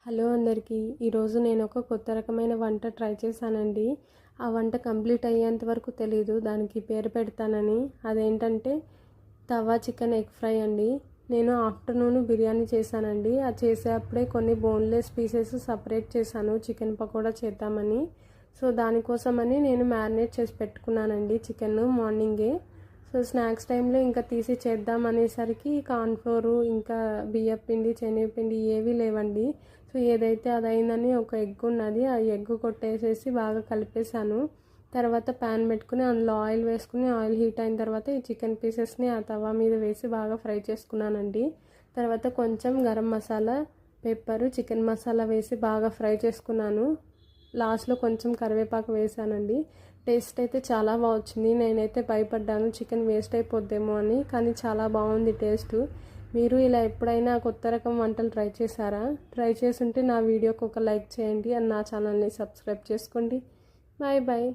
Hello అందరికీ ఈరోజు నేను ఒక కొత్త రకమైన వంట ట్రై చేశానండి. ఆ వంట కంప్లీట్ అయ్యేంత వరకు తెలీదు దానికి పేరు పెడతానని. అదేంటంటే తవా చికెన్ ఎగ్ ఫ్రై అండి. నేను ఆఫ్టర్నూన్ బిర్యానీ చేశానండి. అది చేసేటప్పుడే కొన్ని బోన్లెస్ పీసెస్ సపరేట్ చేశాను చికెన్ పకోడా చేద్దామని. సో దానికోసమని నేను మ్యారినేట్ చేసి పెట్టుకున్నానండి చికెన్ మార్నింగే. సో స్నాక్స్ టైంలో ఇంకా తీసి చేద్దాం అనేసరికి కార్న్ఫ్లోరు ఇంకా బియ్యపిండి శనగపిండి ఏవీ లేవండి. సో ఏదైతే అదైందని ఒక ఎగ్ ఉన్నది, ఆ ఎగ్ కొట్టేసేసి బాగా కలిపేశాను. తర్వాత ప్యాన్ పెట్టుకుని అందులో ఆయిల్ వేసుకుని ఆయిల్ హీట్ అయిన తర్వాత ఈ చికెన్ పీసెస్ని ఆ తవా మీద వేసి బాగా ఫ్రై చేసుకున్నానండి. తర్వాత కొంచెం గరం మసాలా, పెప్పరు, చికెన్ మసాలా వేసి బాగా ఫ్రై చేసుకున్నాను. లాస్ట్లో కొంచెం కరివేపాకు వేసానండి. టేస్ట్ అయితే చాలా బాగా వచ్చింది. నేనైతే భయపడ్డాను చికెన్ వేస్ట్ అయిపోద్దేమో అని, కానీ చాలా బాగుంది టేస్ట్. మీరు ఇలా ఎప్పుడైనా కొత్త రకం వంటలు ట్రై చేశారా? ట్రై చేసుంటే నా వీడియోకి ఒక లైక్ చేయండి అండ్ నా ఛానల్ని సబ్స్క్రైబ్ చేసుకోండి. Bye bye.